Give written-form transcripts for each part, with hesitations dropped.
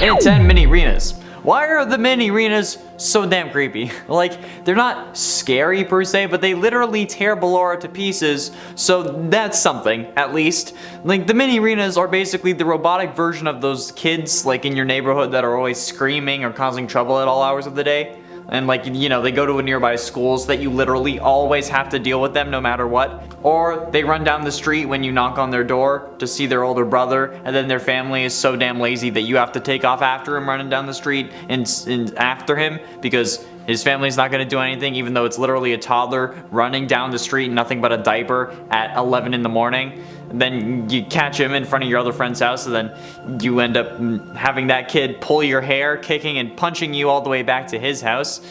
And at 10, mini arenas. Why are the mini arenas so damn creepy? Like, they're not scary per se, but they literally tear Ballora to pieces, so that's something, at least. Like, the mini arenas are basically the robotic version of those kids, like, in your neighborhood that are always screaming or causing trouble at all hours of the day. And like, you know, they go to a nearby school so that you literally always have to deal with them no matter what. Or they run down the street when you knock on their door to see their older brother, and then their family is so damn lazy that you have to take off after him running down the street and after him because his family's not going to do anything, even though it's literally a toddler running down the street in nothing but a diaper at 11 in the morning. And then you catch him in front of your other friend's house, and then you end up having that kid pull your hair, kicking and punching you all the way back to his house.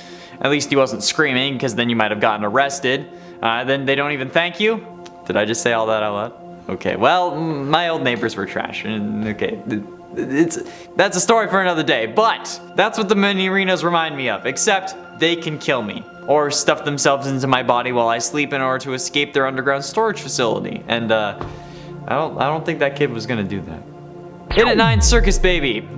At least he wasn't screaming, because then you might have gotten arrested. Then they don't even thank you. Did I just say all that out loud? Okay, well, my old neighbors were trash. Okay, that's a story for another day, but that's what the mini arenas remind me of, except they can kill me or stuff themselves into my body while I sleep in order to escape their underground storage facility. And I don't think that kid was gonna do that. In at 9, Circus Baby.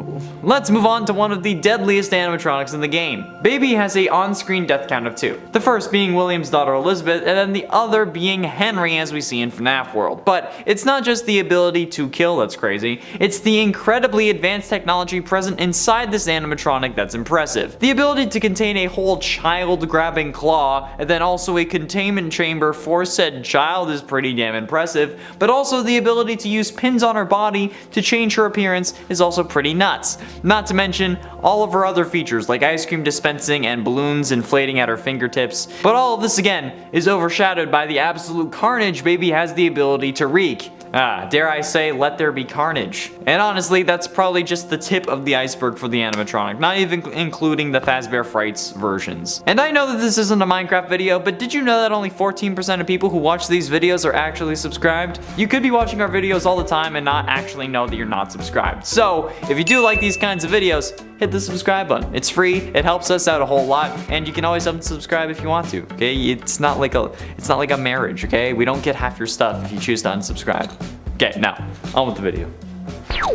Let's move on to one of the deadliest animatronics in the game. Baby has a on-screen death count of 2. The first being William's daughter Elizabeth, and then the other being Henry as we see in FNAF World. But it's not just the ability to kill that's crazy, it's the incredibly advanced technology present inside this animatronic that's impressive. The ability to contain a whole child-grabbing claw, and then also a containment chamber for said child is pretty damn impressive, but also the ability to use pins on her body to change her appearance is also pretty nuts. Not to mention all of her other features like ice cream dispensing and balloons inflating at her fingertips. But all of this again is overshadowed by the absolute carnage Baby has the ability to wreak. Dare I say, let there be carnage. And honestly, that's probably just the tip of the iceberg for the animatronic, not even including the Fazbear Frights versions. And I know that this isn't a Minecraft video, but did you know that only 14% of people who watch these videos are actually subscribed? You could be watching our videos all the time and not actually know that you're not subscribed. So, if you do like these kinds of videos, hit the subscribe button. It's free, it helps us out a whole lot, and you can always unsubscribe if you want to, okay? It's not like a marriage, okay? We don't get half your stuff if you choose to unsubscribe. Okay, now, on with the video.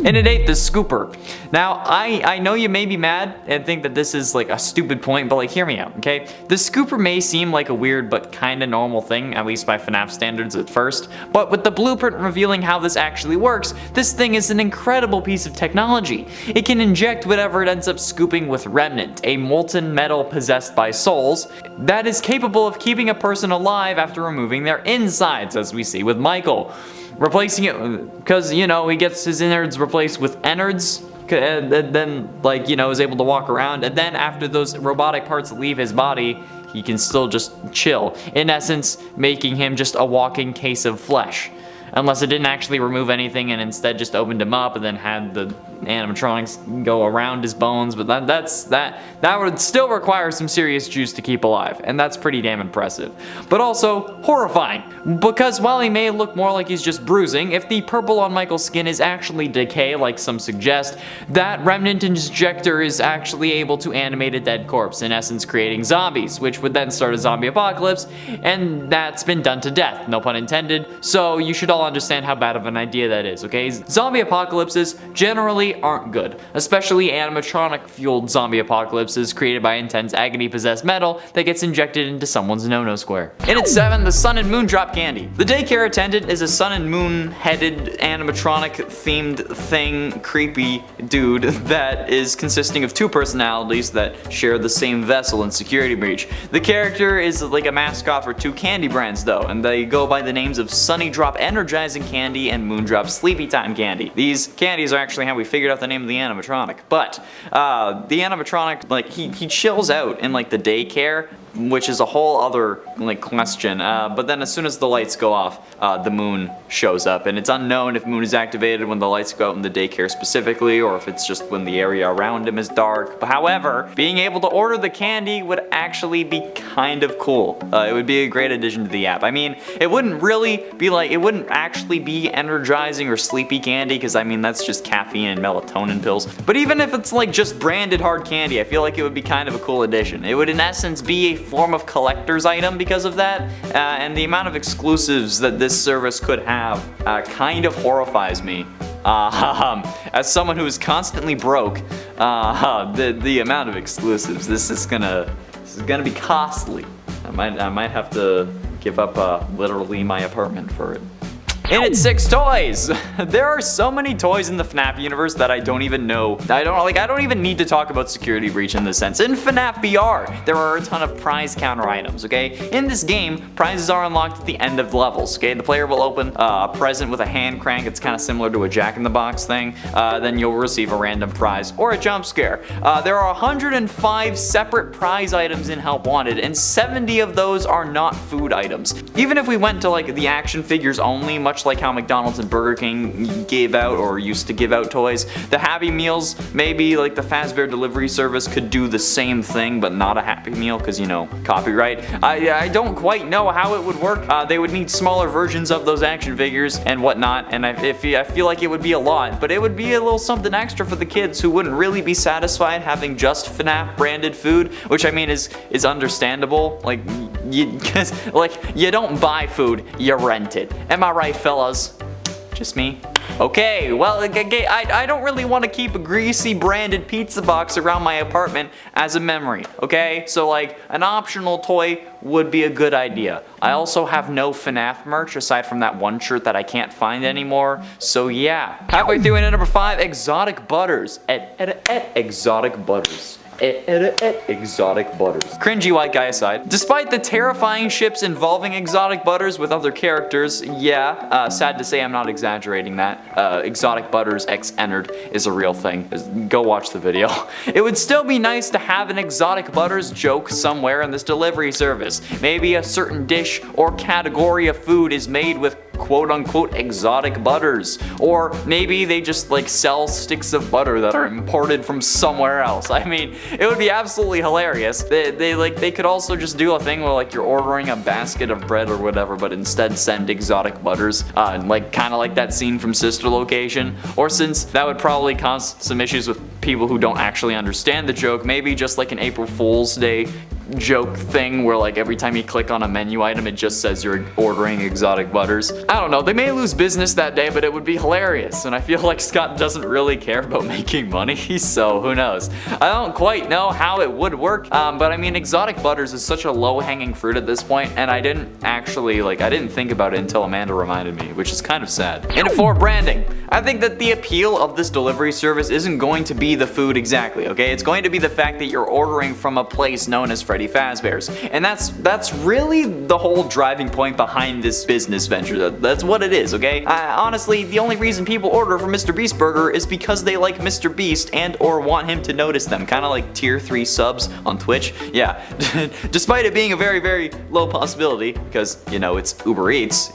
And at 8, the Scooper. Now, I know you may be mad and think that this is like a stupid point, but like hear me out, okay? The Scooper may seem like a weird but kinda normal thing, at least by FNAF standards at first, but with the blueprint revealing how this actually works, this thing is an incredible piece of technology. It can inject whatever it ends up scooping with Remnant, a molten metal possessed by souls, that is capable of keeping a person alive after removing their insides, as we see with Michael. Replacing it, because, you know, he gets his innards replaced with innards, and then, like, you know, is able to walk around, and then after those robotic parts leave his body, he can still just chill. In essence, making him just a walking case of flesh. Unless it didn't actually remove anything and instead just opened him up and then had the animatronics go around his bones, but that would still require some serious juice to keep alive, and that's pretty damn impressive. But also horrifying, because while he may look more like he's just bruising, if the purple on Michael's skin is actually decay like some suggest, that Remnant injector is actually able to animate a dead corpse, in essence creating zombies, which would then start a zombie apocalypse, and that's been done to death, no pun intended, so you should all understand how bad of an idea that is, okay? Zombie apocalypses generally aren't good, especially animatronic-fueled zombie apocalypses created by intense agony-possessed metal that gets injected into someone's no-no square. And at 7, the Sun and Moon Drop Candy. The daycare attendant is a sun and moon-headed animatronic-themed thing, creepy dude that is consisting of 2 personalities that share the same vessel and security breach. The character is like a mascot for 2 candy brands though, and they go by the names of Sunny Drop Energizing Candy and Moondrop Sleepy Time Candy. These candies are actually how we figured out the name of the animatronic. But the animatronic, like he chills out in like the daycare, which is a whole other like question. But then as soon as the lights go off, the moon shows up, and it's unknown if moon is activated when the lights go out in the daycare specifically, or if it's just when the area around him is dark. But however, being able to order the candy would actually be kind of cool. It would be a great addition to the app. I mean, it wouldn't really be like, it wouldn't actually be energizing or sleepy candy, because I mean that's just caffeine and melatonin pills. But even if it's like just branded hard candy, I feel like it would be kind of a cool addition. It would in essence be a form of collector's item because of that, and the amount of exclusives that this service could have kind of horrifies me. As someone who is constantly broke, the amount of exclusives. This is gonna be costly. I might have to give up literally my apartment for it. And it's 6 toys! There are so many toys in the FNAF universe that I don't even know. I don't even need to talk about security breach in this sense. In FNAF VR, there are a ton of prize counter items, okay? In this game, prizes are unlocked at the end of levels, okay? The player will open a present with a hand crank. It's kind of similar to a Jack-in-the-Box thing. Then you'll receive a random prize or a jump scare. There are 105 separate prize items in Help Wanted, and 70 of those are not food items. Even if we went to like the action figures only, much like how McDonald's and Burger King gave out or used to give out toys, the Happy Meals, maybe like the Fazbear delivery service could do the same thing, but not a Happy Meal because, you know, copyright. I don't quite know how it would work. They would need smaller versions of those action figures and whatnot, and I feel like it would be a lot, but it would be a little something extra for the kids who wouldn't really be satisfied having just FNAF branded food, which I mean is understandable. Like, you don't buy food, you rent it. Am I right, fellas? Just me? Okay, well, I don't really want to keep a greasy branded pizza box around my apartment as a memory, okay? So like, an optional toy would be a good idea. I also have no FNAF merch aside from that one shirt that I can't find anymore, so yeah. Halfway through into number 5, Exotic Butters. Exotic Butters. Exotic Butters. Cringy white guy aside, despite the terrifying ships involving Exotic Butters with other characters, yeah, sad to say I'm not exaggerating that. Exotic Butters X Entered is a real thing. Go watch the video. It would still be nice to have an Exotic Butters joke somewhere in this delivery service. Maybe a certain dish or category of food is made with quote-unquote exotic butters, or maybe they just like sell sticks of butter that are imported from somewhere else. I mean, it would be absolutely hilarious. They could also just do a thing where like you're ordering a basket of bread or whatever, but instead send exotic butters, like kind of like that scene from Sister Location. Or since that would probably cause some issues with people who don't actually understand the joke, maybe just like an April Fool's Day joke thing where like every time you click on a menu item it just says you're ordering exotic butters. I don't know, they may lose business that day, but it would be hilarious, and I feel like Scott doesn't really care about making money, so who knows. I don't quite know how it would work, but I mean, exotic butters is such a low-hanging fruit at this point, and I didn't think about it until Amanda reminded me, which is kind of sad. And for branding, I think that the appeal of this delivery service isn't going to be the food exactly, okay? It's going to be the fact that you're ordering from a place known as Freddy Fazbear's, and that's really the whole driving point behind this business venture. That's what it is, okay? Honestly, the only reason people order from Mr. Beast Burger is because they like Mr. Beast and or want him to notice them, kind of like tier 3 subs on Twitch. Yeah, despite it being a very, very low possibility, because, you know, it's Uber Eats,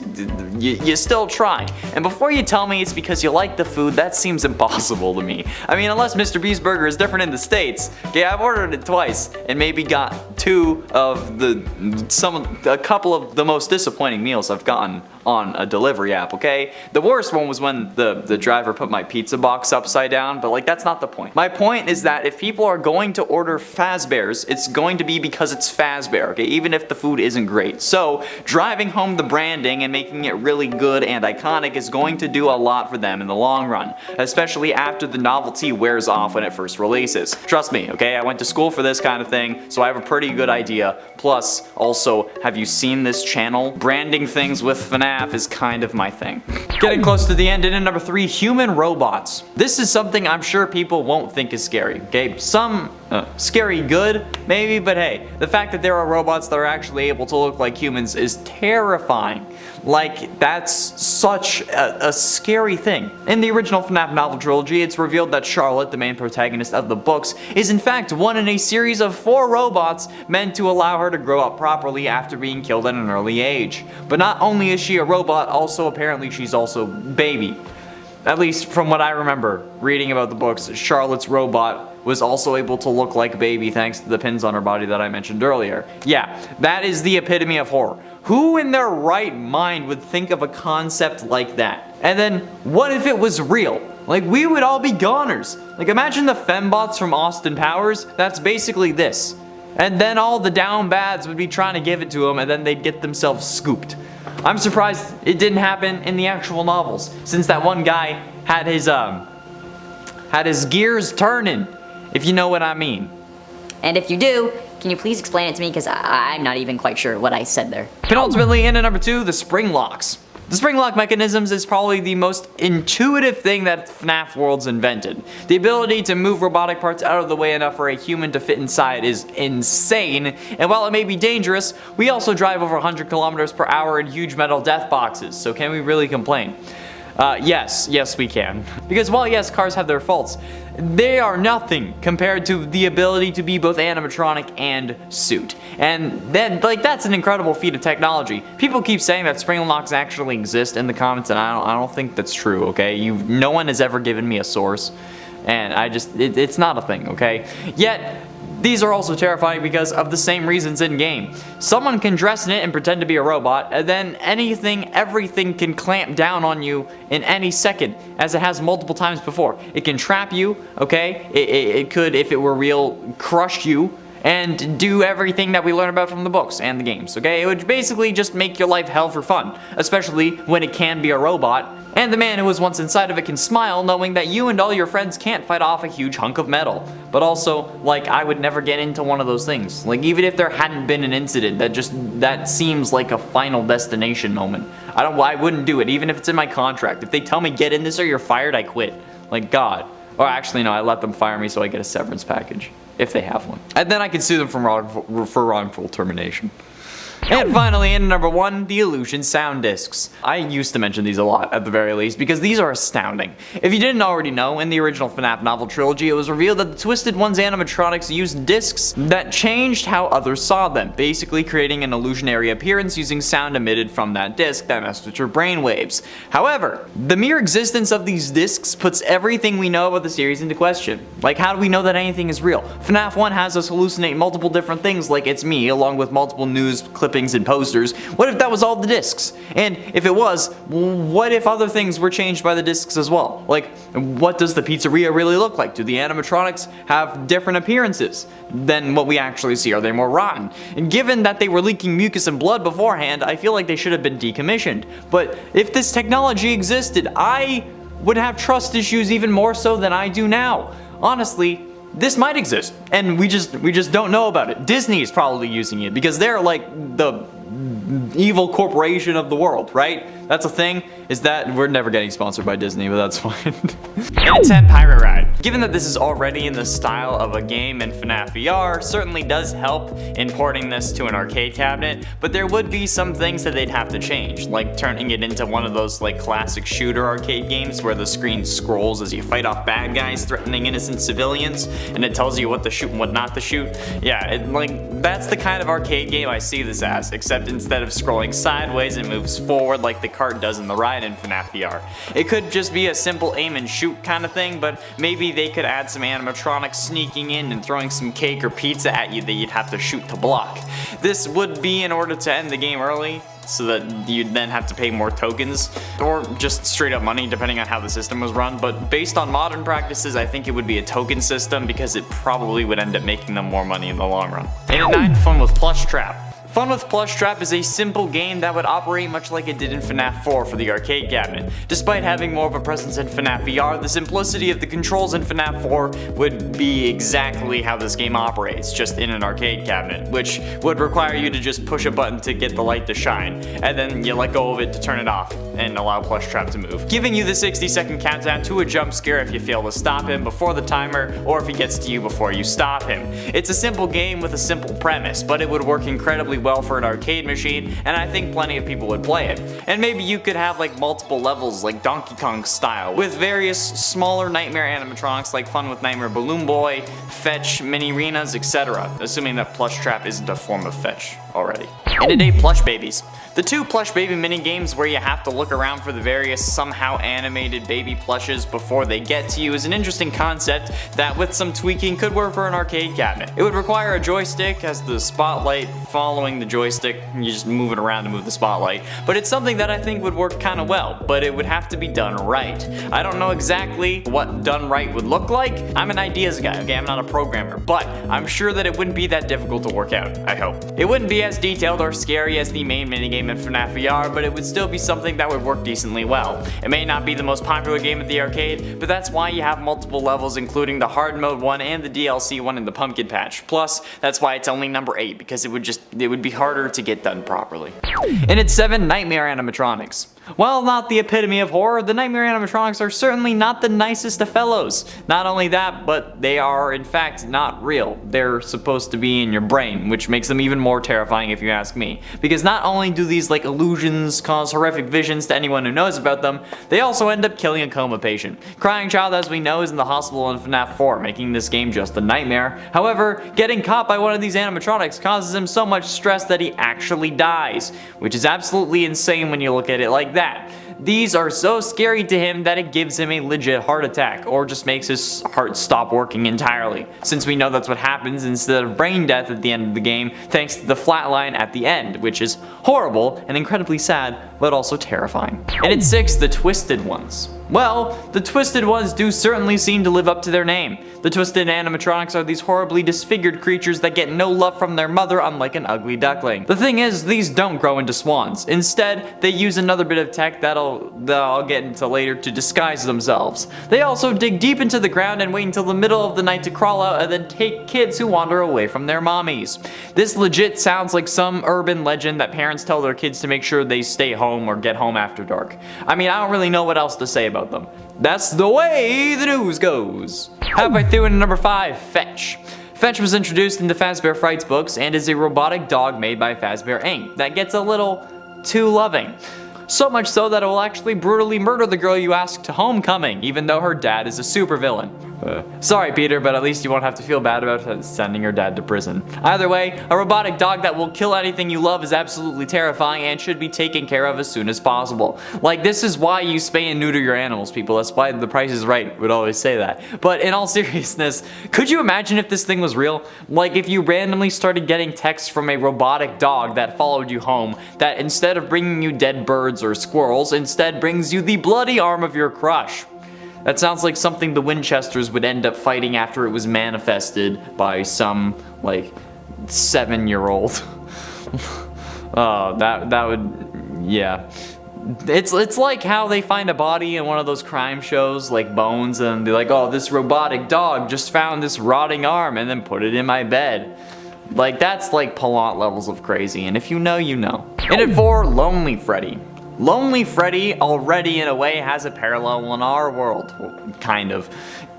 you still try. And before you tell me it's because you like the food, that seems impossible to me. I mean, unless Mr. Beast Burger is different in the States. Okay, I've ordered it twice and maybe got a couple of the most disappointing meals I've gotten on a delivery app, okay? The worst one was when the driver put my pizza box upside down, but like that's not the point. My point is that if people are going to order Fazbears, it's going to be because it's Fazbear, okay? Even if the food isn't great. So driving home the branding and making it really good and iconic is going to do a lot for them in the long run, especially after the novelty wears off when it first releases. Trust me, okay? I went to school for this kind of thing, so I have a pretty good idea. Plus, also, have you seen this channel? Branding things with FNAF is kind of my thing. Getting close to the end, and in number 3, human robots. This is something I'm sure people won't think is scary, okay? Some scary good, maybe, but hey, the fact that there are robots that are actually able to look like humans is terrifying. Like, that's such a scary thing. In the original FNAF novel trilogy, it's revealed that Charlotte, the main protagonist of the books, is in fact one in a series of 4 robots meant to allow her to grow up properly after being killed at an early age. But not only is she a robot, also apparently she's also baby. At least from what I remember reading about the books, Charlotte's robot was also able to look like baby thanks to the pins on her body that I mentioned earlier. Yeah, that is the epitome of horror. Who in their right mind would think of a concept like that? And then, what if it was real? Like, we would all be goners. Like, imagine the fembots from Austin Powers. That's basically this. And then all the down bads would be trying to give it to them, and then they'd get themselves scooped. I'm surprised it didn't happen in the actual novels, since that one guy had his gears turning, if you know what I mean. And if you do, can you please explain it to me, because I'm not even quite sure what I said there. Penultimately, in at number 2, the spring locks. The spring lock mechanisms is probably the most intuitive thing that FNAF World's invented. The ability to move robotic parts out of the way enough for a human to fit inside is insane, and while it may be dangerous, we also drive over 100 kilometers per hour in huge metal death boxes, so can we really complain? Yes we can. Because while yes, cars have their faults, they are nothing compared to the ability to be both animatronic and suit. And then, that's an incredible feat of technology. People keep saying that spring locks actually exist in the comments, and I don't think that's true, okay? No one has ever given me a source, and it's not a thing, okay? Yet, these are also terrifying because of the same reasons in game. Someone can dress in it and pretend to be a robot, and then everything can clamp down on you in any second, as it has multiple times before. It can trap you, okay? It could, if it were real, crush you, and do everything that we learn about from the books and the games, okay? It would basically just make your life hell for fun, especially when it can be a robot, and the man who was once inside of it can smile knowing that you and all your friends can't fight off a huge hunk of metal. But also, I would never get into one of those things. Even if there hadn't been an incident, that seems like a final destination moment. I wouldn't do it, even if it's in my contract. If they tell me get in this or you're fired, I quit. God. Or actually, no, I let them fire me so I get a severance package. If they have one. And then I can sue them for wrongful termination. And finally, in number 1, the Illusion sound discs. I used to mention these a lot, at the very least, because these are astounding. If you didn't already know, in the original FNAF novel trilogy, it was revealed that the Twisted One's animatronics used discs that changed how others saw them, basically creating an illusionary appearance using sound emitted from that disc that messed with your brainwaves. However, the mere existence of these discs puts everything we know about the series into question. How do we know that anything is real? FNAF 1 has us hallucinate multiple different things like it's me, along with multiple news clippings and posters. What if that was all the discs? And if it was, what if other things were changed by the discs as well? What does the pizzeria really look like? Do the animatronics have different appearances than what we actually see? Are they more rotten? And given that they were leaking mucus and blood beforehand, I feel like they should have been decommissioned. But if this technology existed, I would have trust issues even more so than I do now. Honestly, this might exist, and we just don't know about it. Disney is probably using it because they're the evil corporation of the world, right? That's a thing, is that we're never getting sponsored by Disney, but that's fine. And 10 Pirate Ride. Given that this is already in the style of a game in FNAF VR, certainly does help in porting this to an arcade cabinet, but there would be some things that they'd have to change, like turning it into one of those classic shooter arcade games where the screen scrolls as you fight off bad guys threatening innocent civilians, and it tells you what to shoot and what not to shoot. Yeah, that's the kind of arcade game I see this as, except instead of scrolling sideways, it moves forward like the cart does in the ride in FNAF VR. It could just be a simple aim and shoot kind of thing, but maybe they could add some animatronics sneaking in and throwing some cake or pizza at you that you'd have to shoot to block. This would be in order to end the game early, so that you'd then have to pay more tokens, or just straight up money depending on how the system was run, but based on modern practices I think it would be a token system because it probably would end up making them more money in the long run. And at 9, fun with Plushtrap. Fun with Plushtrap is a simple game that would operate much like it did in FNAF 4 for the arcade cabinet. Despite having more of a presence in FNAF VR, the simplicity of the controls in FNAF 4 would be exactly how this game operates, just in an arcade cabinet, which would require you to just push a button to get the light to shine, and then you let go of it to turn it off, and allow Plushtrap to move, giving you the 60-second countdown to a jump scare if you fail to stop him before the timer, or if he gets to you before you stop him. It's a simple game with a simple premise, but it would work incredibly well for an arcade machine, and I think plenty of people would play it. And maybe you could have multiple levels like Donkey Kong style, with various smaller nightmare animatronics like Fun with Nightmare Balloon Boy, Fetch, Mini Arenas, etc. Assuming that Plushtrap isn't a form of Fetch already. And today, Plush Babies. The 2 Plush Baby mini-games where you have to look around for the various somehow animated baby plushes before they get to you is an interesting concept that with some tweaking could work for an arcade cabinet. It would require a joystick as the spotlight following the joystick, you just move it around to move the spotlight, but it's something that I think would work kinda well, but it would have to be done right. I don't know exactly what done right would look like. I'm an ideas guy, okay, I'm not a programmer, but I'm sure that it wouldn't be that difficult to work out, I hope. It wouldn't be as detailed or scary as the main minigame minigame in FNAF VR, but it would still be something that would work decently well. It may not be the most popular game at the arcade, but that's why you have multiple levels, including the hard mode one and the DLC one in the pumpkin patch. Plus, that's why it's only number 8, because it would be harder to get done properly. And it's 7, Nightmare Animatronics. While not the epitome of horror, the Nightmare Animatronics are certainly not the nicest of fellows. Not only that, but they are in fact not real. They're supposed to be in your brain, which makes them even more terrifying if you ask me. Because not only do these illusions cause horrific visions to anyone who knows about them, they also end up killing a coma patient. Crying Child, as we know, is in the hospital in FNAF 4, making this game just a nightmare. However, getting caught by one of these animatronics causes him so much stress that he actually dies, which is absolutely insane when you look at it like that. These are so scary to him that it gives him a legit heart attack, or just makes his heart stop working entirely, since we know that's what happens instead of brain death at the end of the game, thanks to the flatline at the end, which is horrible and incredibly sad, but also terrifying. And at 6, the Twisted Ones. Well, the Twisted Ones do certainly seem to live up to their name. The Twisted Animatronics are these horribly disfigured creatures that get no love from their mother, unlike an ugly duckling. The thing is, these don't grow into swans. Instead, they use another bit of tech that I'll get into later to disguise themselves. They also dig deep into the ground and wait until the middle of the night to crawl out and then take kids who wander away from their mommies. This legit sounds like some urban legend that parents tell their kids to make sure they stay home or get home after dark. I mean, I don't really know what else to say about them. That's the way the news goes. Halfway through in number 5, Fetch. Fetch was introduced in the Fazbear Frights books and is a robotic dog made by Fazbear Inc. that gets a little too loving. So much so that it will actually brutally murder the girl you ask to homecoming, even though her dad is a supervillain. Sorry, Peter, but at least you won't have to feel bad about sending your dad to prison. Either way, a robotic dog that will kill anything you love is absolutely terrifying and should be taken care of as soon as possible. This is why you spay and neuter your animals, people. That's why The Price is Right would always say that. But in all seriousness, could you imagine if this thing was real? If you randomly started getting texts from a robotic dog that followed you home, that instead of bringing you dead birds or squirrels, instead brings you the bloody arm of your crush. That sounds like something the Winchesters would end up fighting after it was manifested by some, 7-year-old. Oh, that would, yeah. It's like how they find a body in one of those crime shows, like Bones, and they're like, oh, this robotic dog just found this rotting arm and then put it in my bed. That's Palant levels of crazy, and if you know, you know. And at 4, Lonely Freddy. Lonely Freddy already in a way has a parallel in our world, kind of.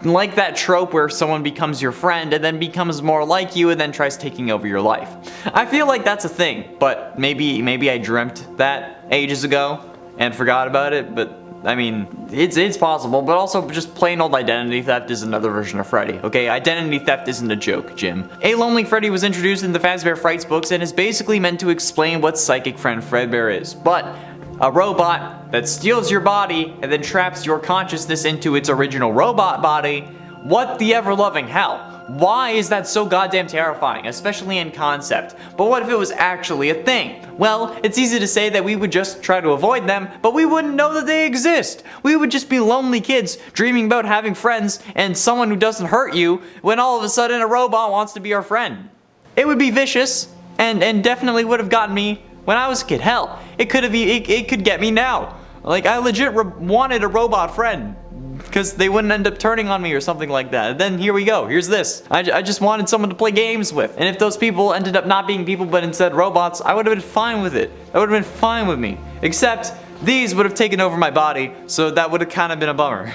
Like that trope where someone becomes your friend and then becomes more like you and then tries taking over your life. I feel like that's a thing, but maybe I dreamt that ages ago and forgot about it, but I mean, it's possible, but also just plain old identity theft is another version of Freddy, okay? Identity theft isn't a joke, Jim. A Lonely Freddy was introduced in the Fazbear Frights books and is basically meant to explain what psychic friend Fredbear is, but a robot that steals your body and then traps your consciousness into its original robot body. What the ever-loving hell? Why is that so goddamn terrifying, especially in concept? But what if it was actually a thing? Well, it's easy to say that we would just try to avoid them, but we wouldn't know that they exist. We would just be lonely kids dreaming about having friends and someone who doesn't hurt you when all of a sudden a robot wants to be our friend. It would be vicious and definitely would have gotten me when I was a kid. Hell, it could get me now. I legit wanted a robot friend because they wouldn't end up turning on me or something like that. And then here we go. Here's this. I just wanted someone to play games with. And if those people ended up not being people but instead robots, I would have been fine with it. That would have been fine with me. Except these would have taken over my body, so that would have kind of been a bummer.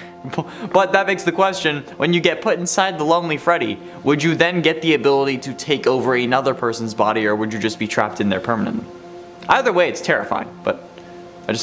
But that begs the question, when you get put inside the Lonely Freddy, would you then get the ability to take over another person's body, or would you just be trapped in there permanently? Either way, it's terrifying, but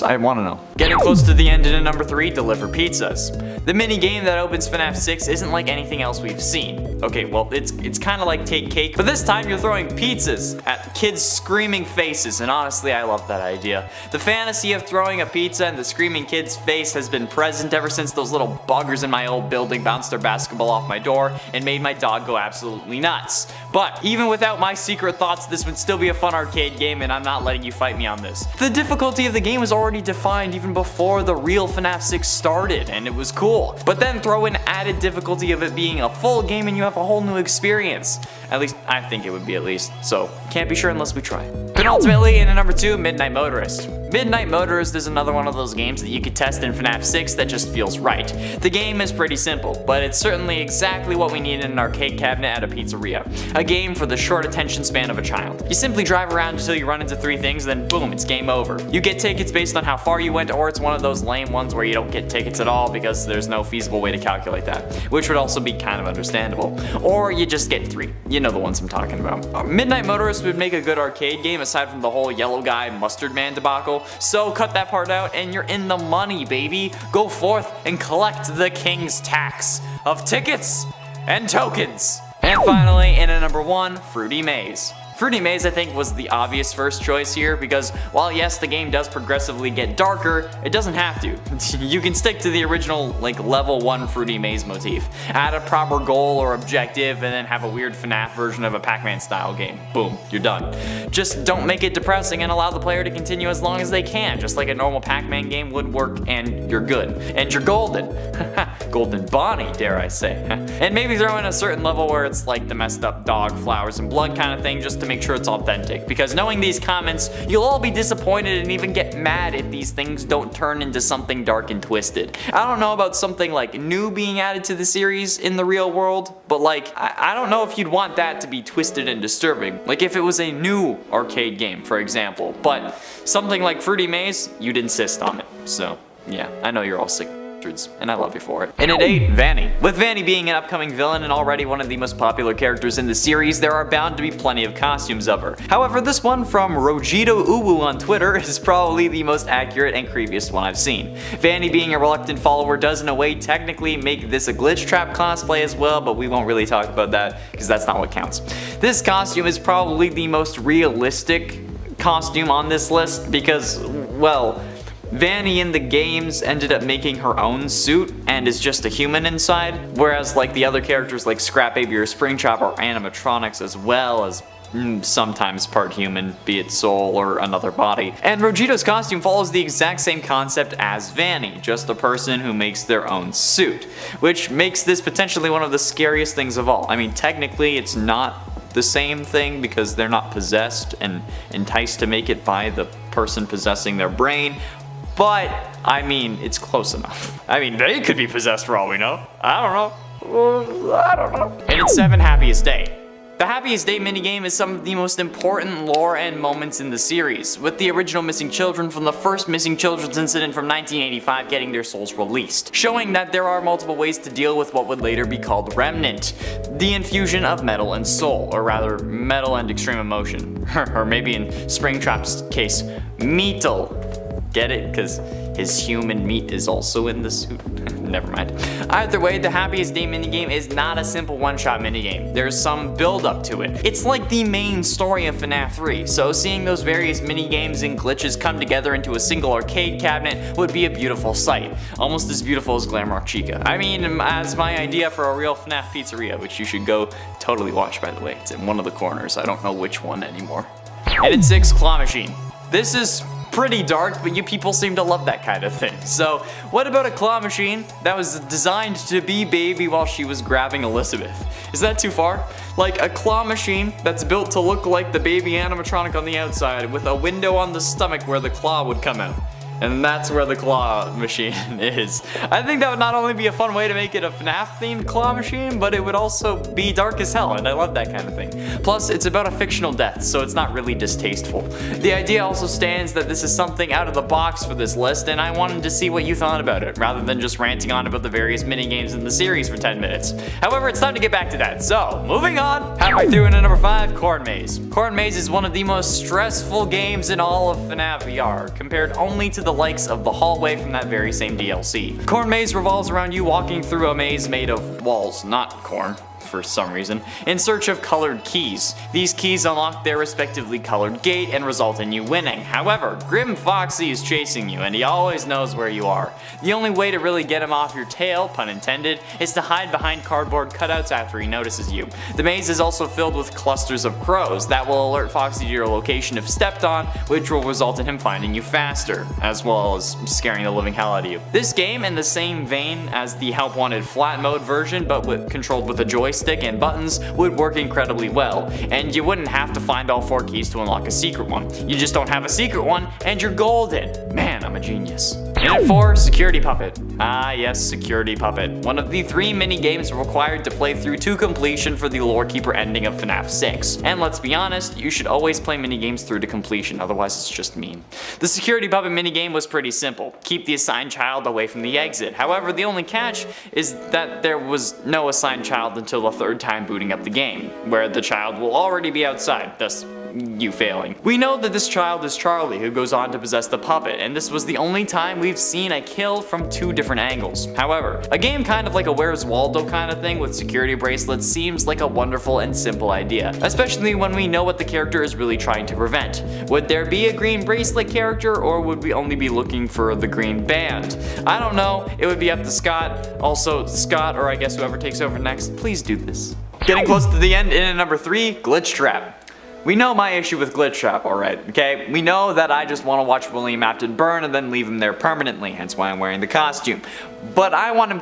I want to know. Getting close to the end in number 3, Deliver Pizzas. The mini game that opens FNAF 6 isn't like anything else we've seen. Okay, well, it's kind of like Take Cake, but this time you're throwing pizzas at kids' screaming faces, and honestly, I love that idea. The fantasy of throwing a pizza in the screaming kid's face has been present ever since those little buggers in my old building bounced their basketball off my door and made my dog go absolutely nuts. But even without my secret thoughts, this would still be a fun arcade game, and I'm not letting you fight me on this. The difficulty of the game is already defined even even before the real FNAF 6 started, and it was cool. But then throw in added difficulty of it being a full game and you have a whole new experience. At least, I think it would be at least, so can't be sure unless we try. Penultimately, in at number 2, Midnight Motorist. Midnight Motorist is another one of those games that you could test in FNAF 6 that just feels right. The game is pretty simple, but it's certainly exactly what we need in an arcade cabinet at a pizzeria. A game for the short attention span of a child. You simply drive around until you run into 3 things, then boom, it's game over. You get tickets based on how far you went, or it's one of those lame ones where you don't get tickets at all because there's no feasible way to calculate that, which would also be kind of understandable. Or you just get 3. You know the ones I'm talking about. Midnight Motorist would make a good arcade game aside from the whole yellow guy mustard man debacle, so cut that part out and you're in the money, baby. Go forth and collect the king's tax of tickets and tokens. And finally, in at number 1, Fruity Maze. Fruity Maze, I think, was the obvious first choice here because while yes, the game does progressively get darker, it doesn't have to. You can stick to the original level 1 Fruity Maze motif, add a proper goal or objective, and then have a weird FNAF version of a Pac-Man style game. Boom, you're done. Just don't make it depressing and allow the player to continue as long as they can, just like a normal Pac-Man game would work, and you're good. And you're golden. Golden Bonnie, dare I say. And maybe throw in a certain level where it's like the messed up dog, flowers, and blood kind of thing just to make sure it's authentic, because knowing these comments, you'll all be disappointed and even get mad if these things don't turn into something dark and twisted. I don't know about something like new being added to the series in the real world, but I don't know if you'd want that to be twisted and disturbing. Like if it was a new arcade game, for example, but something like Fruity Maze, you'd insist on it. So yeah, I know you're all sick, and I love you for it. And at 8, Vani. With Vani being an upcoming villain and already one of the most popular characters in the series, there are bound to be plenty of costumes of her. However, this one from Rojito Uwu on Twitter is probably the most accurate and creepiest one I've seen. Vani being a reluctant follower does in a way technically make this a Glitchtrap cosplay as well, but we won't really talk about that because that's not what counts. This costume is probably the most realistic costume on this list because, well, Vani in the games ended up making her own suit and is just a human inside, whereas like the other characters like Scrap Baby or Springtrap are animatronics as well as sometimes part human, be it soul or another body. And Rojito's costume follows the exact same concept as Vani, just a person who makes their own suit, which makes this potentially one of the scariest things of all. I mean, technically it's not the same thing because they're not possessed and enticed to make it by the person possessing their brain, but I mean, it's close enough. I mean, they could be possessed for all we know. I don't know. And it's 7, Happiest Day. The Happiest Day minigame is some of the most important lore and moments in the series, with the original missing children from the first missing children's incident from 1985 getting their souls released, showing that there are multiple ways to deal with what would later be called Remnant, the infusion of metal and soul, or rather metal and extreme emotion, or maybe in Springtrap's case, metal. Get it? Because his human meat is also in the suit. Never mind. Either way, the Happiest Day minigame is not a simple one-shot minigame. There's some build-up to it. It's like the main story of FNAF 3, so seeing those various minigames and glitches come together into a single arcade cabinet would be a beautiful sight. Almost as beautiful as Glamrock Chica. I mean, as my idea for a real FNAF pizzeria, which you should go totally watch, by the way. It's in one of the corners. I don't know which one anymore. And at 6, Claw Machine. This is pretty dark, but you people seem to love that kind of thing. So what about a claw machine that was designed to be Baby while she was grabbing Elizabeth? Is that too far? Like a claw machine that's built to look like the baby animatronic on the outside with a window on the stomach where the claw would come out. And that's where the claw machine is. I think that would not only be a fun way to make it a FNAF themed claw machine, but it would also be dark as hell, and I love that kind of thing. Plus, it's about a fictional death, so it's not really distasteful. The idea also stands that this is something out of the box for this list, and I wanted to see what you thought about it, rather than just ranting on about the various minigames in the series for 10 minutes. However, it's time to get back to that, so moving on. Halfway through into number 5, Corn Maze. Corn Maze is one of the most stressful games in all of FNAF VR, compared only to the likes of the hallway from that very same DLC. Corn Maze revolves around you walking through a maze made of walls, not corn. for some reason, in search of colored keys. These keys unlock their respectively colored gate and result in you winning. However, Grim Foxy is chasing you and he always knows where you are. The only way to really get him off your tail, pun intended, is to hide behind cardboard cutouts after he notices you. The maze is also filled with clusters of crows that will alert Foxy to your location if stepped on, which will result in him finding you faster, as well as scaring the living hell out of you. This game, in the same vein as the Help Wanted flat mode version, but controlled with a joystick and buttons, would work incredibly well, and you wouldn't have to find all 4 keys to unlock a secret one. You just don't have a secret one, and you're golden. Man, I'm a genius. And at 4, Security Puppet. Ah yes, Security Puppet. One of the 3 mini-games required to play through to completion for the Lore Keeper ending of FNAF 6. And let's be honest, you should always play mini-games through to completion, otherwise it's just mean. The Security Puppet minigame was pretty simple. Keep the assigned child away from the exit. However, the only catch is that there was no assigned child until the 3rd time booting up the game, where the child will already be outside, thus you failing. We know that this child is Charlie, who goes on to possess the puppet, and this was the only time we've seen a kill from 2 different angles. However, a game kind of like a Where's Waldo kind of thing with security bracelets seems like a wonderful and simple idea, especially when we know what the character is really trying to prevent. Would there be a green bracelet character, or would we only be looking for the green band? I don't know, it would be up to Scott. Also, Scott, or I guess whoever takes over next, please do this. Getting close to the end, in at number 3, Glitchtrap. We know my issue with Glitchtrap, alright, okay? We know that I just want to watch William Afton burn and then leave him there permanently, hence why I'm wearing the costume. But I want him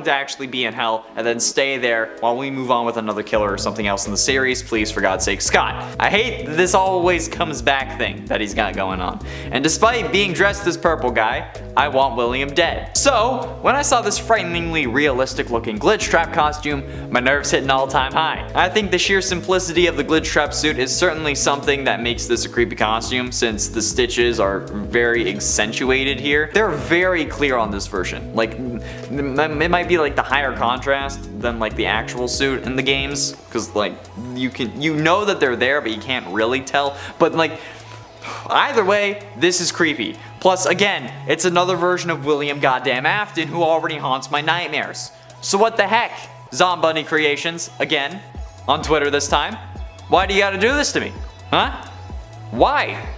to actually be in hell and then stay there while we move on with another killer or something else in the series, please, for God's sake, Scott. I hate this always comes back thing that he's got going on. And despite being dressed as Purple Guy, I want William dead. So, when I saw this frighteningly realistic looking Glitchtrap costume, my nerves hit an all-time high. I think the sheer simplicity of the Glitchtrap suit is certainly something that makes this a creepy costume, since the stitches are very accentuated here. They're very clear on this version. Like, it might be like the higher contrast than like the actual suit in the games, because like you know that they're there, but you can't really tell. But like, either way, this is creepy. Plus, again, it's another version of William Goddamn Afton, who already haunts my nightmares. So what the heck, Zombunny Creations, again, on Twitter this time. Why do you gotta do this to me? Huh? Why?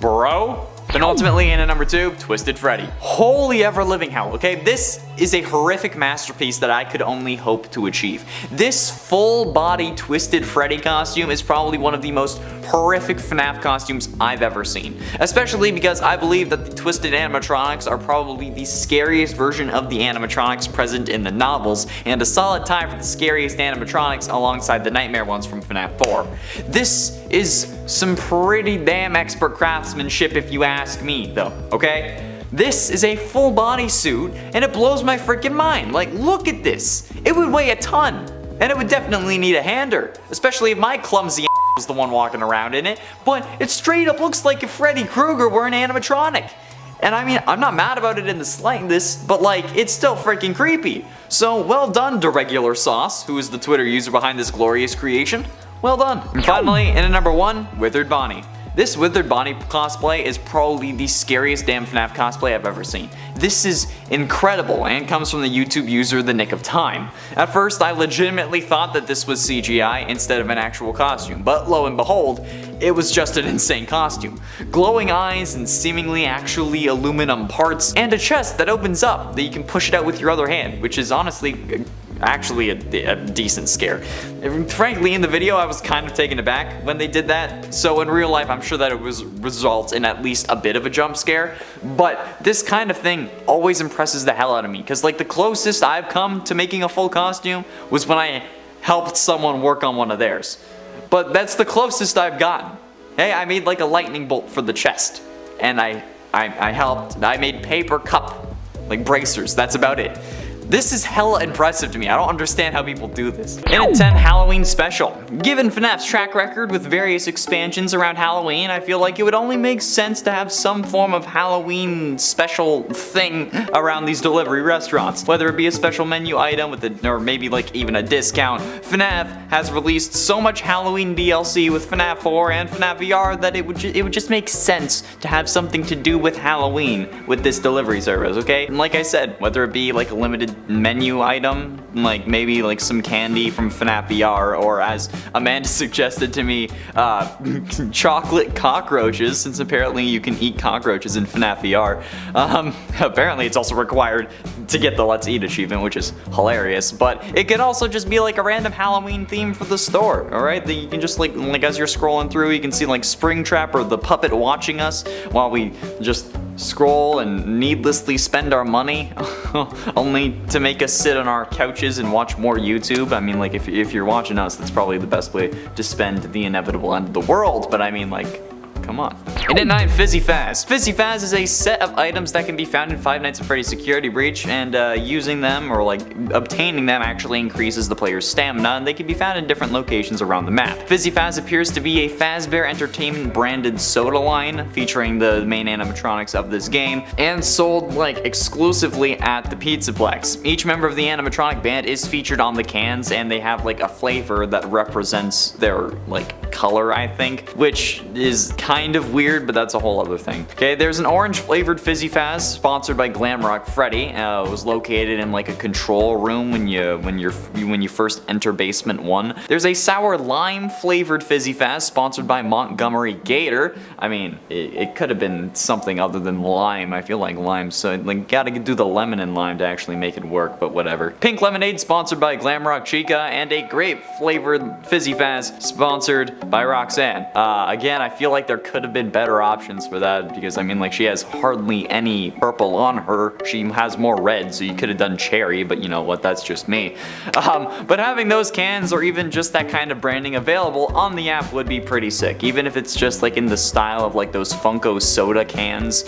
Bro? And ultimately, in at number 2, Twisted Freddy. Holy ever living hell, okay? This is a horrific masterpiece that I could only hope to achieve. This full body Twisted Freddy costume is probably one of the most horrific FNAF costumes I've ever seen. Especially because I believe that the Twisted Animatronics are probably the scariest version of the animatronics present in the novels, and a solid tie for the scariest animatronics alongside the nightmare ones from FNAF 4. This is some pretty damn expert craftsmanship if you ask me, though, okay? This is a full body suit, and it blows my freaking mind. Like, look at this. It would weigh a ton, and it would definitely need a hander, especially if my clumsy was the one walking around in it, but it straight up looks like if Freddy Krueger were an animatronic. And I mean, I'm not mad about it in the slightest, but like, it's still freaking creepy. So, well done, DeRegular Sauce, who is the Twitter user behind this glorious creation. Well done. And finally, in at number 1, Withered Bonnie. This Withered Bonnie cosplay is probably the scariest damn FNAF cosplay I've ever seen. This is incredible and comes from the YouTube user The Nick of Time. At first, I legitimately thought that this was CGI instead of an actual costume, but lo and behold, it was just an insane costume. Glowing eyes and seemingly actually aluminum parts, and a chest that opens up that you can push it out with your other hand, which is honestly actually a decent scare. Frankly, in the video I was kind of taken aback when they did that, so in real life I'm sure that it was results in at least a bit of a jump scare, but this kind of thing always impresses the hell out of me, because like the closest I've come to making a full costume was when I helped someone work on one of theirs. But that's the closest I've gotten. Hey, I made like a lightning bolt for the chest, and I made paper cup, like bracers, that's about it. This is hella impressive to me. I don't understand how people do this. And at 10, Halloween Special. Given FNAF's track record with various expansions around Halloween, I feel like it would only make sense to have some form of Halloween special thing around these delivery restaurants. Whether it be a special menu item or maybe like even a discount. FNAF has released so much Halloween DLC with FNAF 4 and FNAF VR that it would just make sense to have something to do with Halloween with this delivery service, okay? And like I said, whether it be like a limited menu item, like maybe like some candy from FNAF VR, or as Amanda suggested to me, chocolate cockroaches, since apparently you can eat cockroaches in FNAF VR. Apparently it's also required to get the Let's Eat achievement, which is hilarious, but it could also just be like a random Halloween theme for the store, alright? That you can just like as you're scrolling through, you can see like Springtrap or the puppet watching us while we just scroll and needlessly spend our money only to make us sit on our couches and watch more YouTube. I mean, like if you're watching us, that's probably the best way to spend the inevitable end of the world, but I mean, like, come on. And at 9, Fizzy Fast. Fizzy Fast is a set of items that can be found in Five Nights at Freddy's Security Breach, and using them, or like obtaining them, actually increases the player's stamina, and they can be found in different locations around the map. Fizzy Fast appears to be a Fazbear Entertainment branded soda line, featuring the main animatronics of this game, and sold like exclusively at the Pizzaplex. Each member of the animatronic band is featured on the cans, and they have like a flavor that represents their like color, I think, which is kind of weird, but that's a whole other thing. Okay, there's an orange flavored Fizzy Fast sponsored by Glamrock Freddy. It was located in like a control room when you first enter basement 1. There's a sour lime flavored Fizzy Fast sponsored by Montgomery Gator. I mean, it could have been something other than lime. I feel like lime, so like gotta do the lemon and lime to actually make it work, but whatever. Pink lemonade sponsored by Glamrock Chica, and a grape flavored Fizzy Fast sponsored by Roxanne. Again, I feel like there could have been better options for that, because I mean, like, she has hardly any purple on her. She has more red, so you could have done cherry, but you know what, that's just me. But having those cans, or even just that kind of branding available on the app, would be pretty sick, even if it's just like in the style of like those Funko soda cans,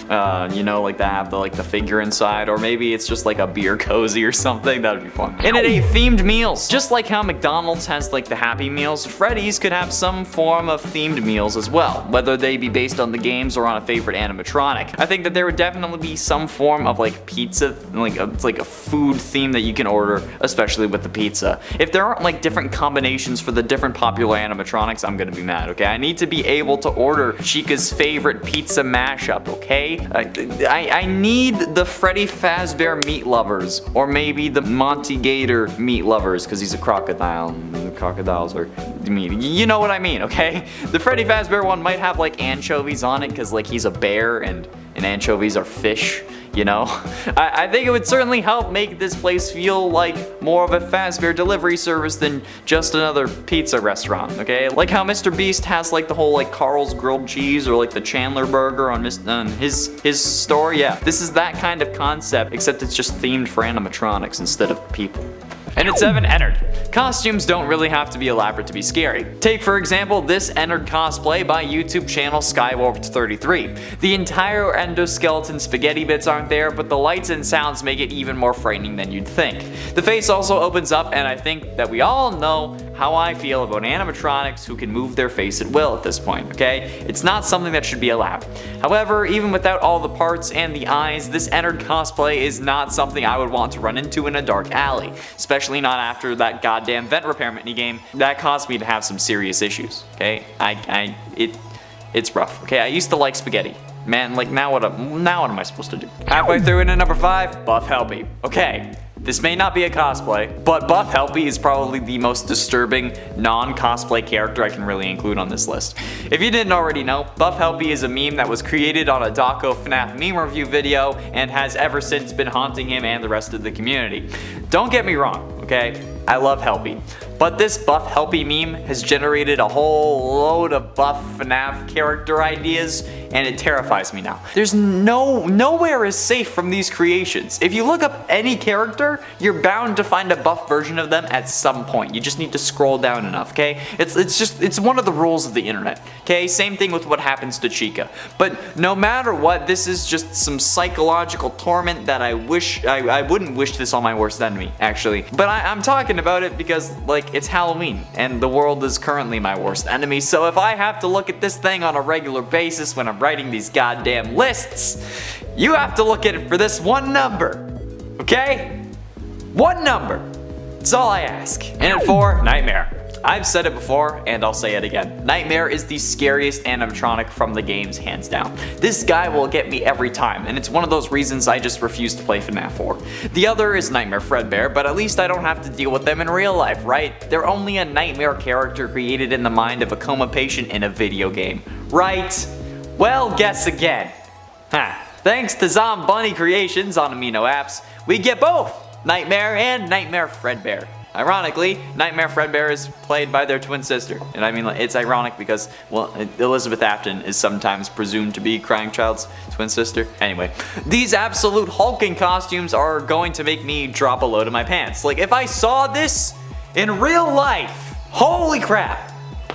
you know, like that have the figure inside, or maybe it's just like a beer cozy or something. That would be fun. And at 8, themed meals. Just like how McDonald's has like the Happy Meals, Freddy's could have some form of themed meals as well, whether they be based on the games or on a favorite animatronic. I think that there would definitely be some form of like pizza, it's like a food theme that you can order, especially with the pizza. If there aren't like different combinations for the different popular animatronics, I'm gonna be mad, okay? I need to be able to order Chica's favorite pizza mashup, okay? I need the Freddy Fazbear meat lovers, or maybe the Monty Gator meat lovers, because he's a crocodile, and the crocodiles are meat. You know what I mean, okay? The Freddy Fazbear one might have like anchovies on it, because like he's a bear and anchovies are fish, you know? I think it would certainly help make this place feel like more of a Fazbear delivery service than just another pizza restaurant, okay? Like how Mr. Beast has like the whole like Carl's grilled cheese, or like the Chandler burger on his store. Yeah, this is that kind of concept, except it's just themed for animatronics instead of people. And at 7, Ennard. Costumes don't really have to be elaborate to be scary. Take for example this Ennard cosplay by YouTube channel Skywarped33. The entire endoskeleton spaghetti bits aren't there, but the lights and sounds make it even more frightening than you'd think. The face also opens up, and I think that we all know how I feel about animatronics who can move their face at will at this point, okay? It's not something that should be allowed. However, even without all the parts and the eyes, this Ennard cosplay is not something I would want to run into in a dark alley, especially not after that goddamn vent repair minigame. That caused me to have some serious issues, okay? It's rough, okay? I used to like spaghetti. Man, like now what am I supposed to do? Halfway through into number 5, Buff Helpy. Okay. This may not be a cosplay, but Buff Helpy is probably the most disturbing non-cosplay character I can really include on this list. If you didn't already know, Buff Helpy is a meme that was created on a Daco FNAF meme review video and has ever since been haunting him and the rest of the community. Don't get me wrong, okay? I love Helpy. But this Buff Helpy meme has generated a whole load of Buff FNAF character ideas, and it terrifies me now. There's nowhere is safe from these creations. If you look up any character, you're bound to find a buff version of them at some point. You just need to scroll down enough, okay? It's one of the rules of the internet, okay? Same thing with what happens to Chica. But no matter what, this is just some psychological torment that I wouldn't wish this on my worst enemy, actually. But I'm talking about it because, like, it's Halloween, and the world is currently my worst enemy, so if I have to look at this thing on a regular basis when I'm writing these goddamn lists, you have to look at it for this one number, okay? One number. That's all I ask. And at 4, Nightmare. I've said it before, and I'll say it again. Nightmare is the scariest animatronic from the games, hands down. This guy will get me every time, and it's one of those reasons I just refuse to play FNAF 4. The other is Nightmare Fredbear, but at least I don't have to deal with them in real life, right? They're only a nightmare character created in the mind of a coma patient in a video game, right? Well, guess again. Thanks to Bunny Creations on Amino Apps, we get both Nightmare and Nightmare Fredbear. Ironically, Nightmare Fredbear is played by their twin sister. And I mean, it's ironic because, well, Elizabeth Afton is sometimes presumed to be Crying Child's twin sister. Anyway, these absolute hulking costumes are going to make me drop a load of my pants. Like, if I saw this in real life, holy crap.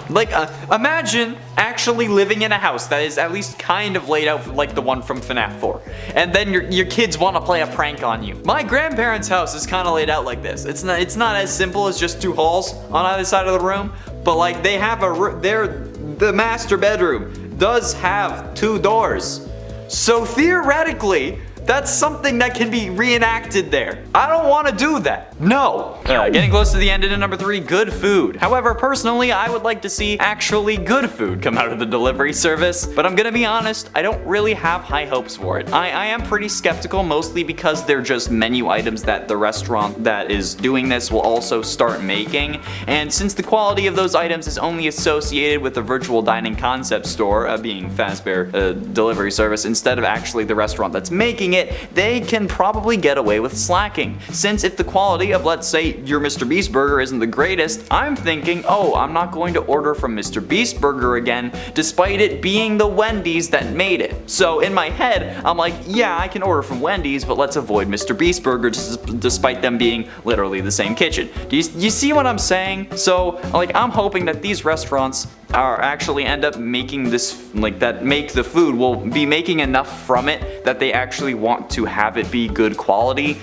Like, imagine actually living in a house that is at least kind of laid out like the one from FNAF 4. And then your kids want to play a prank on you. My grandparents' house is kind of laid out like this. It's not as simple as just 2 halls on either side of the room. But like, they have the master bedroom does have 2 doors. So theoretically, that's something that can be reenacted there. I don't want to do that. No. Getting close to the end in number 3, good food. However, personally, I would like to see actually good food come out of the delivery service. But I'm gonna be honest, I don't really have high hopes for it. I am pretty skeptical, mostly because they're just menu items that the restaurant that is doing this will also start making. And since the quality of those items is only associated with the virtual dining concept store, being Fazbear delivery service, instead of actually the restaurant that's making it, they can probably get away with slacking. Since if the quality of, let's say, your Mr. Beast burger isn't the greatest, I'm thinking, oh, I'm not going to order from Mr. Beast burger again, despite it being the Wendy's that made it. So in my head, I'm like, yeah, I can order from Wendy's, but let's avoid Mr. Beast burger despite them being literally the same kitchen. Do you see what I'm saying? So, like, I'm hoping that these restaurants are actually end up making this, like, that make the food will be making enough from it that they actually want to have it be good quality,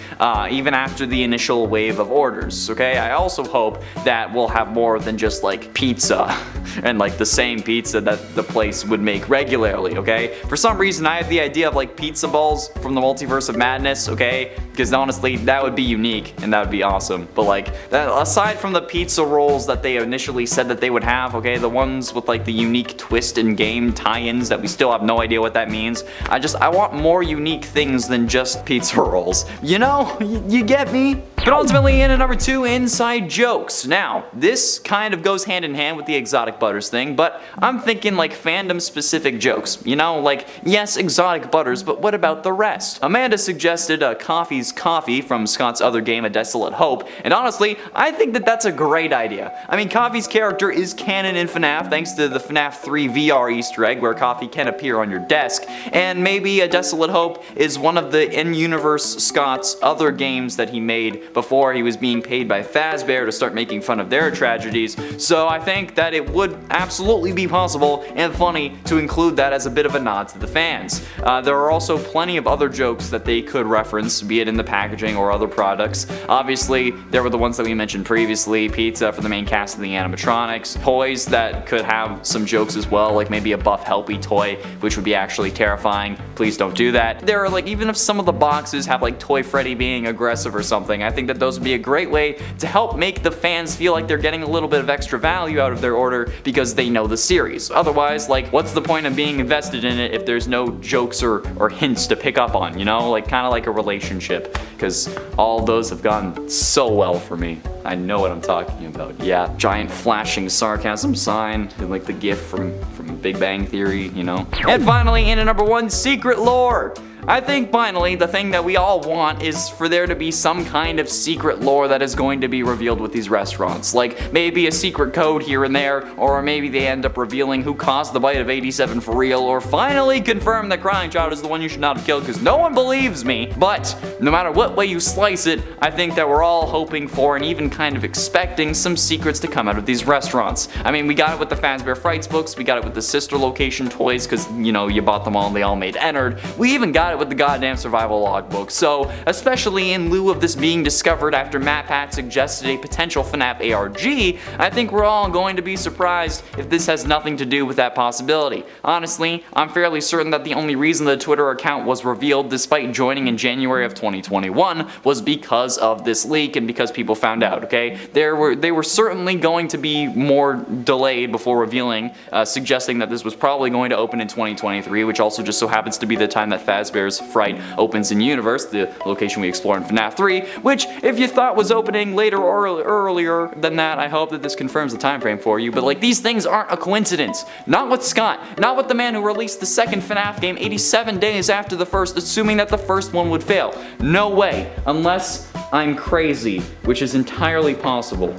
even after the initial wave of orders, okay? I also hope that we'll have more than just like pizza and like the same pizza that the place would make regularly, okay? For some reason, I have the idea of like pizza balls from the Multiverse of Madness, okay? Because honestly, that would be unique and that would be awesome. But like, that, aside from the pizza rolls that they initially said that they would have, okay, the ones with like the unique twist and game tie-ins that we still have no idea what that means. I want more unique things than just pizza rolls. You know, you get me? But ultimately, in at number 2, inside jokes. Now, this kind of goes hand in hand with the exotic butters thing, but I'm thinking like fandom specific jokes. You know, like, yes, exotic butters, but what about the rest? Amanda suggested Coffee's Coffee from Scott's other game, A Desolate Hope, and honestly, I think that that's a great idea. I mean, Coffee's character is canon in FNAF thanks to the FNAF 3 VR Easter egg where Coffee can appear on your desk, and maybe A Desolate Hope is one of the in-universe Scott's other games that he made before he was being paid by Fazbear to start making fun of their tragedies. So I think that it would absolutely be possible and funny to include that as a bit of a nod to the fans. There are also plenty of other jokes that they could reference, be it in the packaging or other products. Obviously, there were the ones that we mentioned previously, pizza for the main cast of the animatronics, toys that could have some jokes as well, like maybe a Buff Helpy toy, which would be actually terrifying. Please don't do that. There are like, even if some of the boxes have like Toy Freddy being aggressive or something, I think that those would be a great way to help make the fans feel like they're getting a little bit of extra value out of their order because they know the series. Otherwise, like, what's the point of being invested in it if there's no jokes or hints to pick up on, you know? Like, kind of like a relationship, because all those have gone so well for me. I know what I'm talking about. Yeah, giant flashing sarcasm sign, and like the gif from Big Bang Theory, you know? And finally, in at number 1, secret lore. I think finally the thing that we all want is for there to be some kind of secret lore that is going to be revealed with these restaurants. Like maybe a secret code here and there, or maybe they end up revealing who caused the bite of 87 for real, or finally confirm that Crying Child is the one you should not have killed because no one believes me. But no matter what way you slice it, I think that we're all hoping for and even kind of expecting some secrets to come out of these restaurants. I mean, we got it with the Fazbear Frights books, we got it with the sister location toys because, you know, you bought them all and they all made Ennard. We even got it with the goddamn survival logbook. So, especially in lieu of this being discovered after MatPat suggested a potential FNAF ARG, I think we're all going to be surprised if this has nothing to do with that possibility. Honestly, I'm fairly certain that the only reason the Twitter account was revealed despite joining in January of 2021 was because of this leak and because people found out, okay? They were certainly going to be more delayed before revealing, suggesting that this was probably going to open in 2023, which also just so happens to be the time that Fazbear's Fright opens in Universe, the location we explore in FNAF 3, which, if you thought was opening later or earlier than that, I hope that this confirms the time frame for you, but like, these things aren't a coincidence. Not with Scott, not with the man who released the second FNAF game 87 days after the first, assuming that the first one would fail. No way, unless I'm crazy, which is entirely possible.